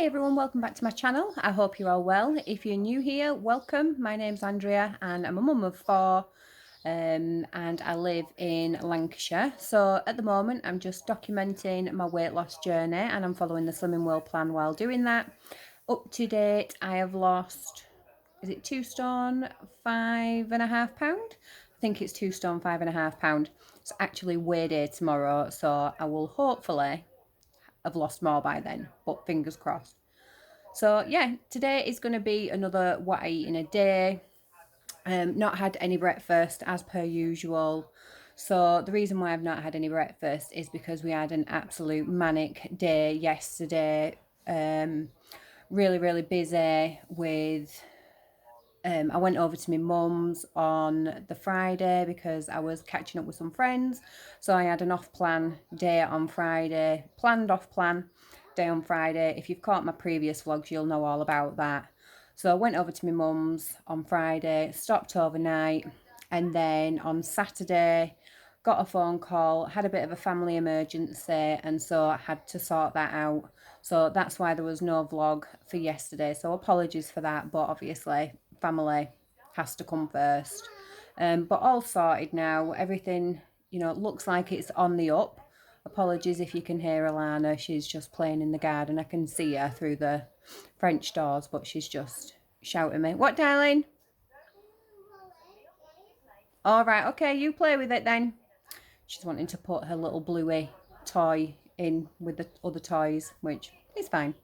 everyone, welcome back to my channel. I hope you're all well. If you're new here, welcome. My name's Andrea and I'm a mum of four and I live in Lancashire. So at the moment I'm just documenting my weight loss journey and I'm following the Slimming World plan while doing that. Up to date I have lost, is it 2 stone 5.5 pound? I think it's 2 stone 5.5 pound. It's actually weigh day tomorrow, so I will hopefully have lost more by then, but fingers crossed. So yeah, today is going to be another what I eat in a day. Not had any breakfast as per usual. So the reason why I've not had any breakfast is because we had an absolute manic day yesterday. Really busy with I went over to my mum's on the Friday because I was catching up with some friends. So I had an off-plan day on Friday, planned off-plan day on Friday. If you've caught my previous vlogs, you'll know all about that. So I went over to my mum's on Friday, stopped overnight, and then on Saturday, got a phone call, had a bit of a family emergency, and so I had to sort that out. So that's why there was no vlog for yesterday. So apologies for that, but obviously family has to come first. But all sorted now. Everything, looks like it's on the up. Apologies if you can hear Alana. She's just playing in the garden. I can see her through the French doors, but she's just shouting me. What, darling? All right, okay, you play with it then. She's wanting to put her little bluey toy in with the other toys, which is fine.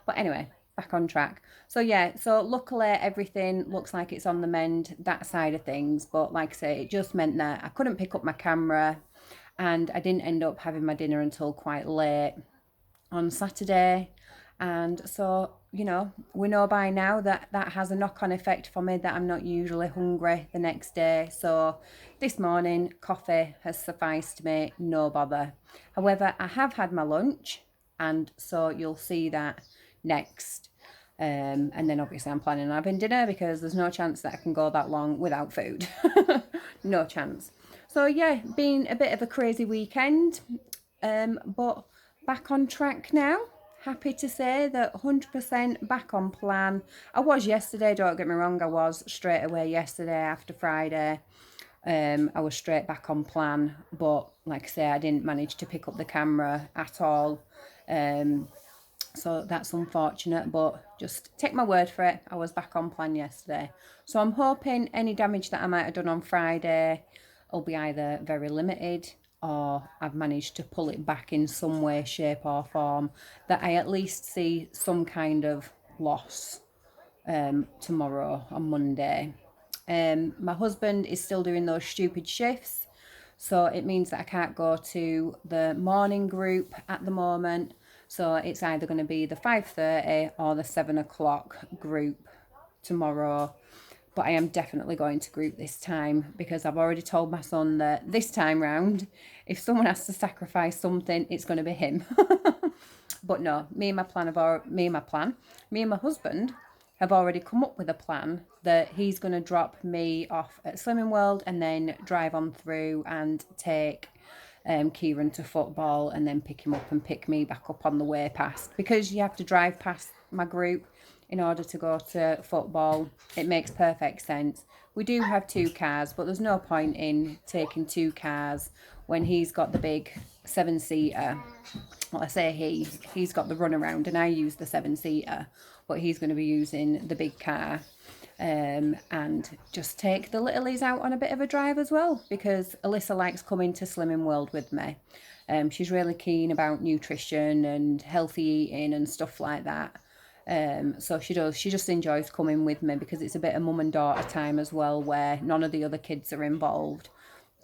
But anyway, back on track. So yeah, so luckily everything looks like it's on the mend, that side of things. But like I say, it just meant that I couldn't pick up my camera and I didn't end up having my dinner until quite late on Saturday. And so, we know by now that that has a knock-on effect for me, that I'm not usually hungry the next day. So this morning, coffee has sufficed me, no bother. However, I have had my lunch, and so you'll see that next. And then obviously I'm planning on having dinner because there's no chance that I can go that long without food. No chance. So yeah, been a bit of a crazy weekend, but back on track now. Happy to say that 100% back on plan. I was yesterday, don't get me wrong, I was straight away yesterday after Friday. I was straight back on plan, but like I say, I didn't manage to pick up the camera at all. So that's unfortunate, but just take my word for it. I was back on plan yesterday. So I'm hoping any damage that I might have done on Friday will be either very limited or I've managed to pull it back in some way, shape or form, that I at least see some kind of loss tomorrow on Monday. My husband is still doing those stupid shifts, so it means that I can't go to the morning group at the moment. So it's either going to be the 5:30 or the 7 o'clock group tomorrow. But I am definitely going to group this time because I've already told my son that this time round, if someone has to sacrifice something, it's going to be him. But no, me and my husband have already come up with a plan that he's going to drop me off at Slimming World and then drive on through and take Kieran to football and then pick him up and pick me back up on the way past, because you have to drive past my group in order to go to football. It makes perfect sense. We do have 2 cars, but there's no point in taking 2 cars when he's got the big 7-seater. Well, I say he's got the runaround and I use the 7-seater, but he's going to be using the big car. And just take the littlies out on a bit of a drive as well, because Alyssa likes coming to Slimming World with me. She's really keen about nutrition and healthy eating and stuff like that. So she just enjoys coming with me because it's a bit of mum and daughter time as well, where none of the other kids are involved.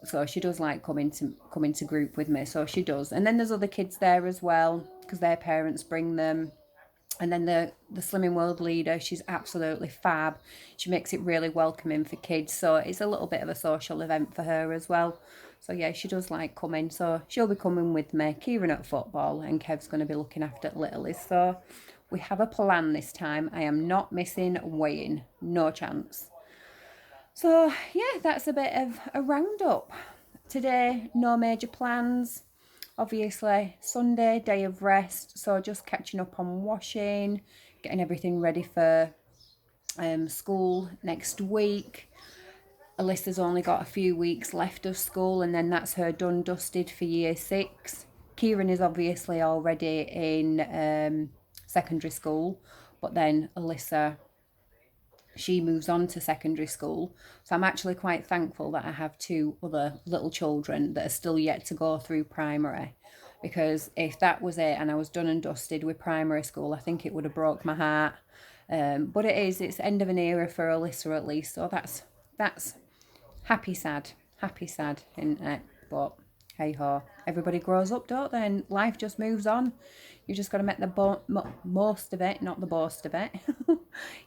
So she does like coming to group with me, so she does. And then there's other kids there as well because their parents bring them. And then the Slimming World leader, she's absolutely fab. She makes it really welcoming for kids, so it's a little bit of a social event for her as well. So yeah, she does like coming, so she'll be coming with me. Kieran at football and Kev's going to be looking after littlies. So we have a plan this time. I am not missing weighing, no chance. So yeah, that's a bit of a roundup. Today, no major plans. obviously Sunday, day of rest, so just catching up on washing, getting everything ready for school next week. Alyssa's only got a few weeks left of school, and then that's her done dusted for year 6. Kieran is obviously already in secondary school, but then Alyssa, she moves on to secondary school. So I'm actually quite thankful that I have 2 other little children that are still yet to go through primary, because if that was it and I was done and dusted with primary school, I think it would have broke my heart. But it's end of an era for Alyssa at least, so that's happy sad, isn't it? But hey ho, everybody grows up, don't they? And life just moves on. You just got to make the most of it, not the boast of it. You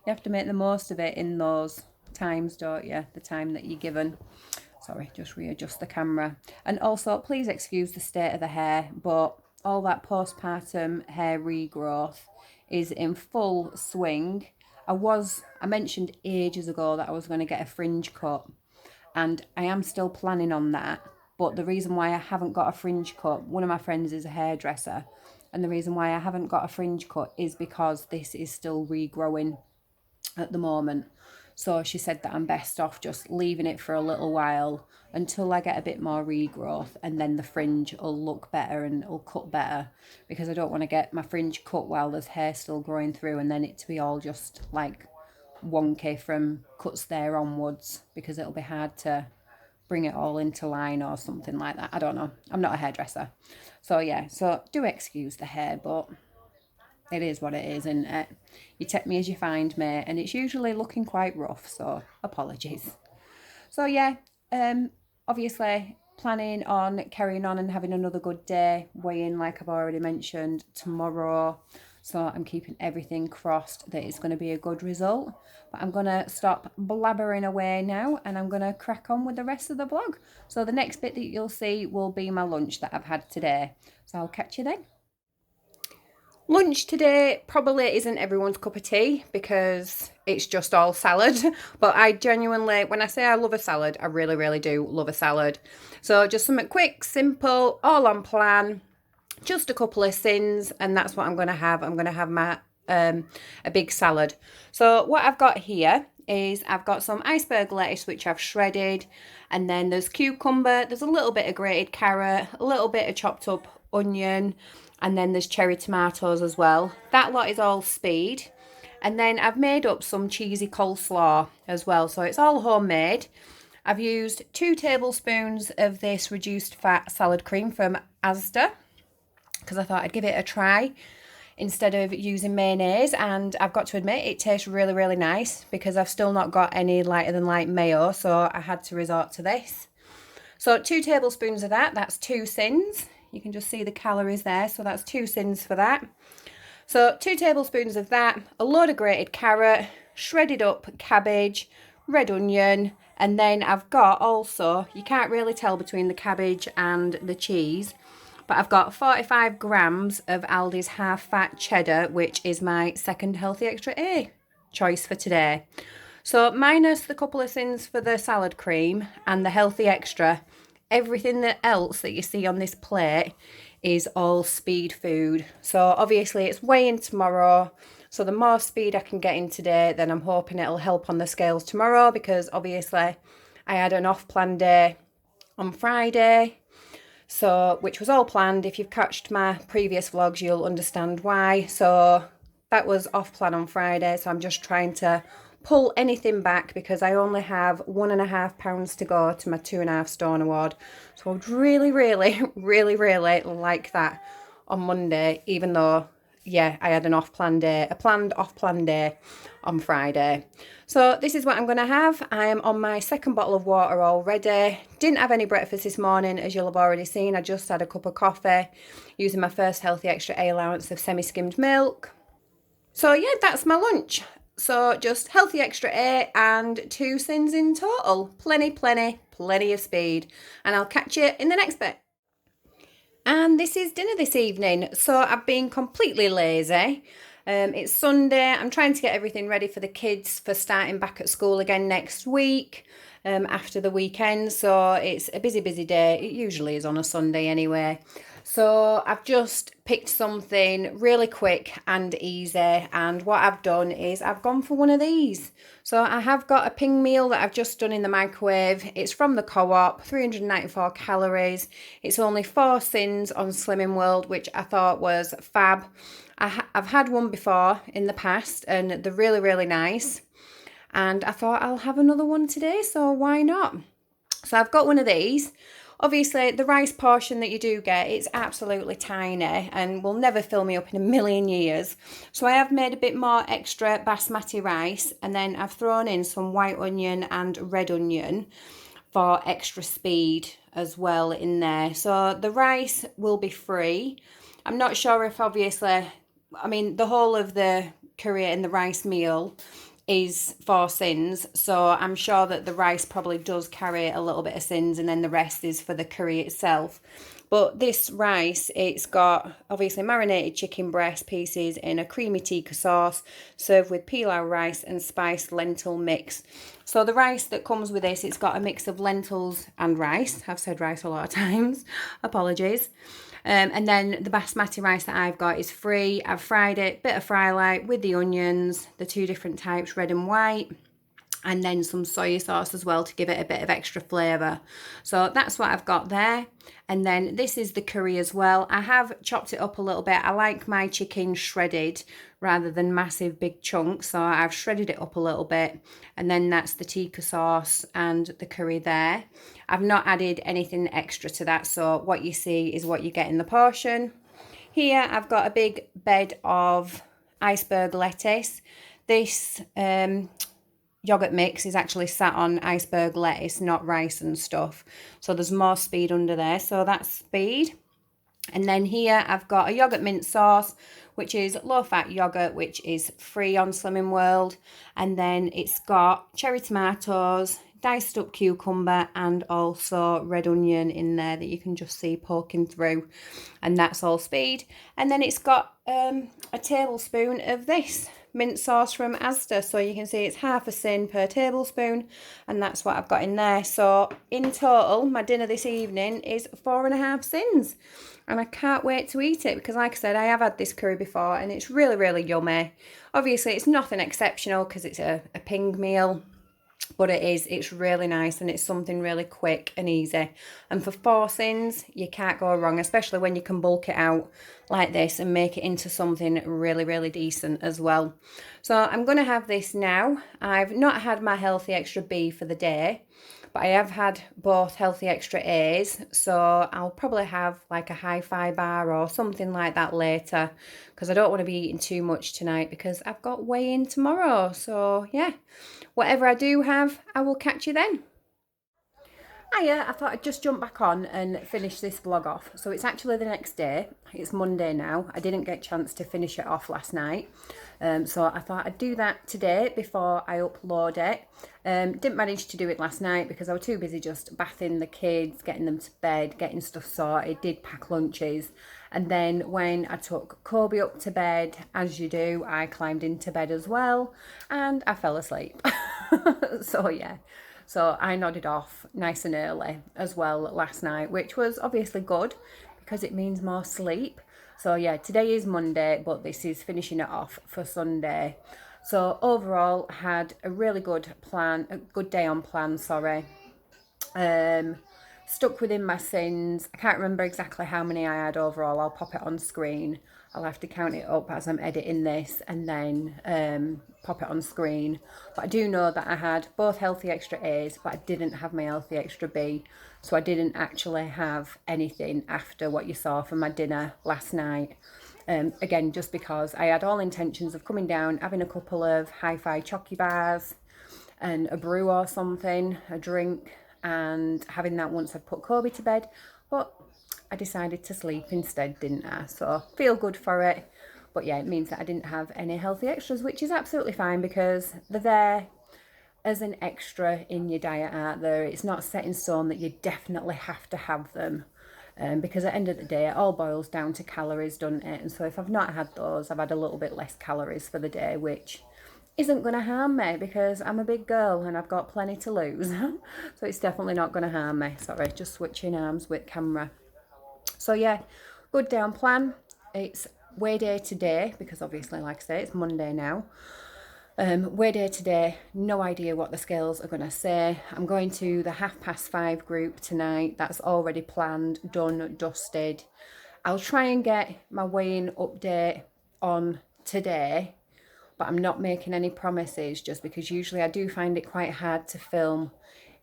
have to make the most of it in those times, don't you? The time that you're given. Sorry, just readjust the camera. And also, please excuse the state of the hair, but all that postpartum hair regrowth is in full swing. I mentioned ages ago that I was going to get a fringe cut, and I am still planning on that. But the reason why I haven't got a fringe cut, one of my friends is a hairdresser, and the reason why I haven't got a fringe cut is because this is still regrowing at the moment. So she said that I'm best off just leaving it for a little while until I get a bit more regrowth, and then the fringe will look better and it'll cut better, because I don't want to get my fringe cut while there's hair still growing through and then it to be all just like wonky from cuts there onwards, because it'll be hard to bring it all into line or something like that. I don't know. I'm not a hairdresser. So yeah, so do excuse the hair, but it is what it is, isn't it? You take me as you find me, and it's usually looking quite rough, so apologies. So yeah, obviously planning on carrying on and having another good day. Weighing, like I've already mentioned, tomorrow. So I'm keeping everything crossed that it's going to be a good result. But I'm going to stop blabbering away now, and I'm going to crack on with the rest of the vlog. So the next bit that you'll see will be my lunch that I've had today. So I'll catch you then. Lunch today probably isn't everyone's cup of tea because it's just all salad. But I genuinely, when I say I love a salad, I really, really do love a salad. So just something quick, simple, all on plan. Just a couple of sins, and that's what I'm going to have. I'm going to have my a big salad. So what I've got here is I've got some iceberg lettuce which I've shredded, and then there's cucumber, there's a little bit of grated carrot, a little bit of chopped up onion, and then there's cherry tomatoes as well. That lot is all speed. And then I've made up some cheesy coleslaw as well, so it's all homemade. I've used 2 tablespoons of this reduced fat salad cream from Asda, because I thought I'd give it a try instead of using mayonnaise, and I've got to admit it tastes really, really nice, because I've still not got any lighter than light mayo, so I had to resort to this. So 2 tablespoons of that, that's 2 sins. You can just see the calories there, so that's 2 sins for that. So 2 tablespoons of that, a load of grated carrot, shredded up cabbage, red onion, and then I've got also, you can't really tell between the cabbage and the cheese, but I've got 45 grams of Aldi's half-fat cheddar, which is my second Healthy Extra A choice for today. So minus the couple of thins for the salad cream and the Healthy Extra, everything else that you see on this plate is all speed food. So obviously it's weighing tomorrow, so the more speed I can get in today, then I'm hoping it'll help on the scales tomorrow, because obviously I had an off-plan day on Friday, so which was all planned. If you've catched my previous vlogs, you'll understand why. So that was off plan on Friday, so I'm just trying to pull anything back, because I only have 1.5 pounds to go to my 2.5 stone award. So I'd really, really, really, really like that on Monday, even though, yeah, I had an off-plan day, a planned off-plan day on Friday. So this is what I'm going to have. I am on my second bottle of water already. Didn't have any breakfast this morning, as you'll have already seen. I just had a cup of coffee using my first Healthy Extra A allowance of semi-skimmed milk. So yeah, that's my lunch. So just Healthy Extra A and 2 sins in total. Plenty of speed. And I'll catch you in the next bit. And this is dinner this evening. So I've been completely lazy. It's Sunday. I'm trying to get everything ready for the kids for starting back at school again next week, after the weekend. So it's a busy day. It usually is on a Sunday anyway. So I've just picked something really quick and easy, and what I've done is I've gone for one of these. So I have got a ping meal that I've just done in the microwave. It's from the Co-op, 394 calories. It's only 4 sins on Slimming World, which I thought was fab. I've had one before in the past and they're really, really nice. And I thought I'll have another one today, so why not? So I've got one of these. Obviously, the rice portion that you do get, it's absolutely tiny and will never fill me up in a million years. So I have made a bit more extra basmati rice, and then I've thrown in some white onion and red onion for extra speed as well in there. So the rice will be free. I'm not sure if obviously, I mean, the whole of the curry and the rice meal is 4 sins, so I'm sure that the rice probably does carry a little bit of sins, and then the rest is for the curry itself. But this rice, it's got obviously marinated chicken breast pieces in a creamy tikka sauce, served with pilau rice and spiced lentil mix. So the rice that comes with this, it's got a mix of lentils and rice. I've said rice a lot of times, apologies. And then the basmati rice that I've got is free. I've fried it, bit of fry light with the onions, the 2 different types, red and white, and then some soy sauce as well to give it a bit of extra flavour. So that's what I've got there. And then this is the curry as well. I have chopped it up a little bit. I like my chicken shredded rather than massive big chunks, so I've shredded it up a little bit. And then that's the tikka sauce and the curry there. I've not added anything extra to that, so what you see is what you get in the portion. Here I've got a big bed of iceberg lettuce. This yogurt mix is actually sat on iceberg lettuce, not rice and stuff. So there's more speed under there, so that's speed. And then here I've got a yogurt mint sauce, which is low-fat yogurt, which is free on Slimming World. And then it's got cherry tomatoes, diced up cucumber, and also red onion in there that you can just see poking through. And that's all speed. And then it's got a tablespoon of this mint sauce from Asda, so you can see it's half a sin per tablespoon, and that's what I've got in there. So in total, my dinner this evening is 4.5 sins, and I can't wait to eat it because, like I said, I have had this curry before and it's really, really yummy. Obviously, it's nothing exceptional because it's a ping meal, but it's really nice, and it's something really quick and easy. And for 4 sins, you can't go wrong, especially when you can bulk it out like this and make it into something really, really decent as well. So I'm going to have this now. I've not had my Healthy Extra B for the day, but I have had both Healthy Extra A's, so I'll probably have like a hi-fi bar or something like that later, because I don't want to be eating too much tonight because I've got weigh-in tomorrow. So yeah, whatever I do have, I will catch you then. Hiya, I thought I'd just jump back on and finish this vlog off. So it's actually the next day. It's Monday now. I didn't get a chance to finish it off last night. So I thought I'd do that today before I upload it. Didn't manage to do it last night because I was too busy just bathing the kids, getting them to bed, getting stuff sorted, did pack lunches. And then when I took Kobe up to bed, as you do, I climbed into bed as well and I fell asleep. So yeah. So I nodded off nice and early as well last night, which was obviously good because it means more sleep. So yeah, today is Monday, but this is finishing it off for Sunday. So overall, had a really good day on plan, sorry. Stuck within my sins. I can't remember exactly how many I had overall. I'll pop it on screen. I'll have to count it up as I'm editing this and then pop it on screen. But I do know that I had both Healthy Extra A's, but I didn't have my Healthy Extra B. So I didn't actually have anything after what you saw for my dinner last night. Again, just because I had all intentions of coming down, having a couple of hi-fi chocky bars and a brew or something, a drink, and having that once I'd put Kobe to bed. But I decided to sleep instead, didn't I? So feel good for it. But yeah, it means that I didn't have any healthy extras, which is absolutely fine because they're there as an extra in your diet, aren't they? It's not set in stone that you definitely have to have them. Because at the end of the day, it all boils down to calories, doesn't it? And so if I've not had those, I've had a little bit less calories for the day, which isn't going to harm me because I'm a big girl and I've got plenty to lose. So it's definitely not going to harm me. Sorry, just switching arms with camera. So yeah, good day on plan. It's weigh day today because obviously, like I say, it's Monday now. Weigh day today, no idea what the scales are going to say. I'm going to the 5:30 group tonight. That's already planned, done, dusted. I'll try and get my weighing update on today, but I'm not making any promises just because usually I do find it quite hard to film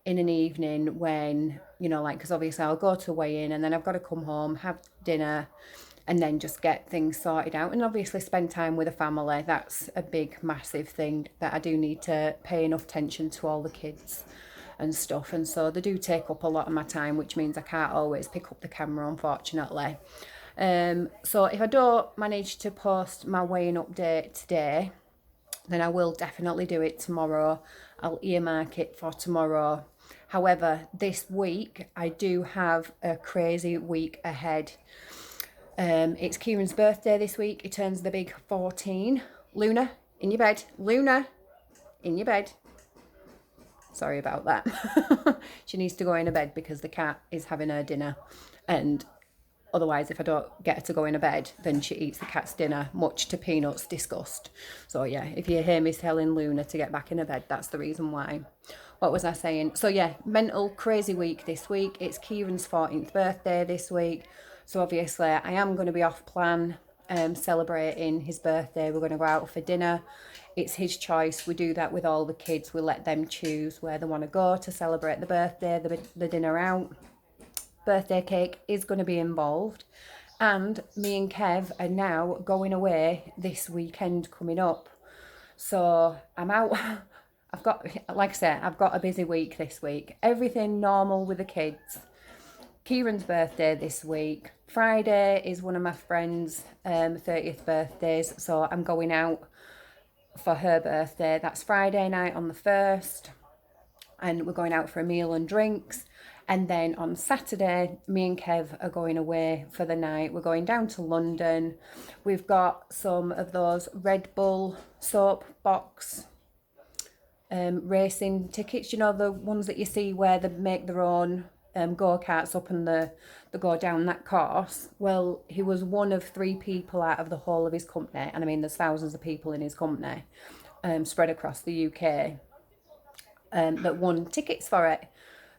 in an evening when, you know, like, because obviously I'll go to weigh in and then I've got to come home, have dinner, and then just get things sorted out and obviously spend time with the family. That's a big, massive thing that I do need to pay enough attention to all the kids and stuff. And so they do take up a lot of my time, which means I can't always pick up the camera, unfortunately. So if I don't manage to post my weighing update today, then I will definitely do it tomorrow. I'll earmark it for tomorrow. However, this week I do have a crazy week ahead. It's Kieran's birthday this week. He turns the big 14. Luna, in your bed. Luna, in your bed. Sorry about that. She needs to go in her bed because the cat is having her dinner. And otherwise, if I don't get her to go in her bed, then she eats the cat's dinner, much to Peanut's disgust. So yeah, if you hear me telling Luna to get back in her bed, that's the reason why. What was I saying? So yeah, mental, crazy week this week. It's Kieran's 14th birthday this week. So obviously I am going to be off plan, celebrating his birthday. We're going to go out for dinner. It's his choice. We do that with all the kids. We let them choose where they want to go to celebrate the birthday, the dinner out. Birthday cake is going to be involved. And me and Kev are now going away this weekend coming up. So I'm out. I've got, like I said, I've got a busy week this week. Everything normal with the kids. Kieran's birthday this week. Friday is one of my friend's 30th birthdays, so I'm going out for her birthday. That's Friday night on the 1st, and we're going out for a meal and drinks. And then on Saturday, me and Kev are going away for the night. We're going down to London. We've got some of those Red Bull soap box racing tickets, you know, the ones that you see where they make their own go-karts up and they go down that course. Well, he was one of 3 people out of the whole of his company, and I mean there's thousands of people in his company spread across the UK that won tickets for it.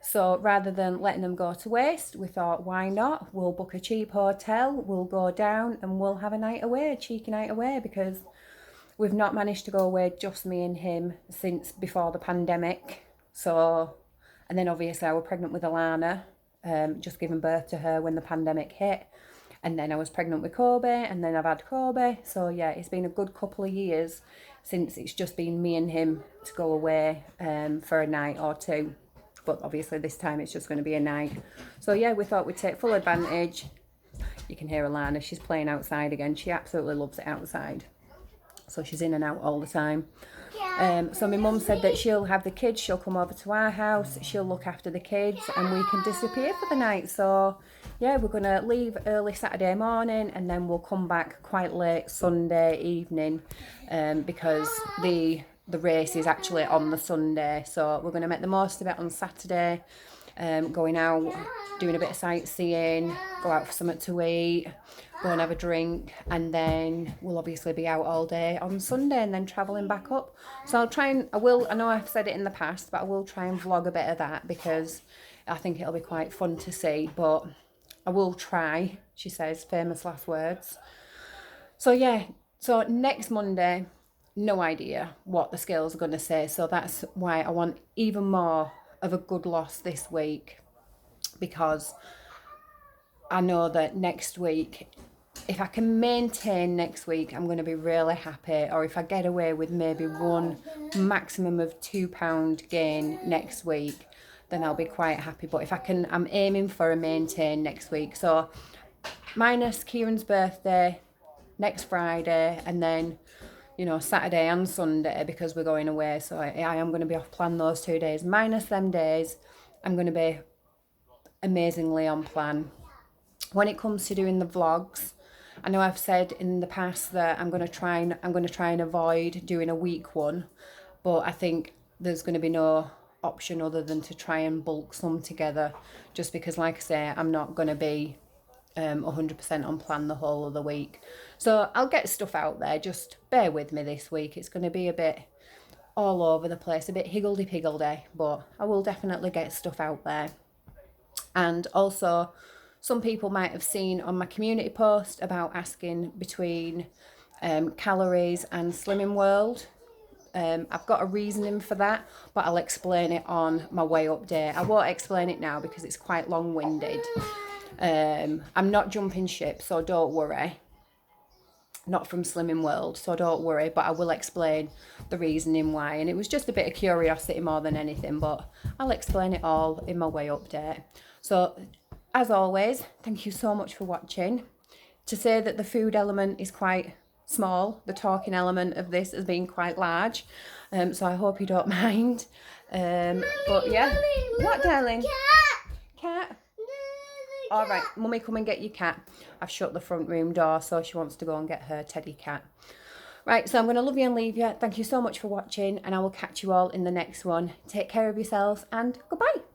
So rather than letting them go to waste, we thought, why not? We'll book a cheap hotel, we'll go down and we'll have a night away, a cheeky night away, because we've not managed to go away, just me and him, since before the pandemic. So, and then obviously I was pregnant with Alana, just giving birth to her when the pandemic hit. And then I was pregnant with Kobe, and then I've had Kobe. So yeah, it's been a good couple of years since it's just been me and him to go away for a night or two. But obviously this time it's just going to be a night. So yeah, we thought we'd take full advantage. You can hear Alana, she's playing outside again. She absolutely loves it outside. So she's in and out all the time. So my mum said that she'll have the kids, she'll come over to our house, she'll look after the kids, and we can disappear for the night. So yeah, we're going to leave early Saturday morning, and then we'll come back quite late Sunday evening, because the race is actually on the Sunday. So we're going to make the most of it on Saturday, going out, doing a bit of sightseeing, go out for something to eat, go and have a drink, and then we'll obviously be out all day on Sunday and then travelling back up. So I know I've said it in the past, but I will try and vlog a bit of that because I think it'll be quite fun to see. But I will try, she says, famous last words. So yeah, so next Monday, no idea what the scales are going to say. So that's why I want even more of a good loss this week, because I know that next week, if I can maintain next week, I'm going to be really happy. Or if I get away with maybe one maximum of £2 gain next week, then I'll be quite happy. But if I can, I'm aiming for a maintain next week. So minus Kieran's birthday next Friday, and then, you know, Saturday and Sunday because we're going away. So I am going to be off plan those 2 days. Minus them days, I'm going to be amazingly on plan. When it comes to doing the vlogs, I know I've said in the past that I'm going to try and avoid doing a week one, but I think there's going to be no option other than to try and bulk some together, just because, like I say, I'm not going to be 100% on plan the whole of the week. So I'll get stuff out there, just bear with me this week. It's going to be a bit all over the place, a bit higgledy-piggledy, but I will definitely get stuff out there. And also, some people might have seen on my community post about asking between calories and Slimming World. I've got a reasoning for that, but I'll explain it on my weigh update. I won't explain it now because it's quite long-winded. I'm not jumping ship, so don't worry. Not from Slimming World, so don't worry, but I will explain the reasoning why. And it was just a bit of curiosity more than anything, but I'll explain it all in my weigh update. So, as always, thank you so much for watching. To say that the food element is quite small, the talking element of this has been quite large, so I hope you don't mind. But yeah, what, darling? Cat. All right, Mummy, come and get your cat. I've shut the front room door, so she wants to go and get her teddy cat. Right, so I'm going to love you and leave you. Thank you so much for watching, and I will catch you all in the next one. Take care of yourselves, and goodbye.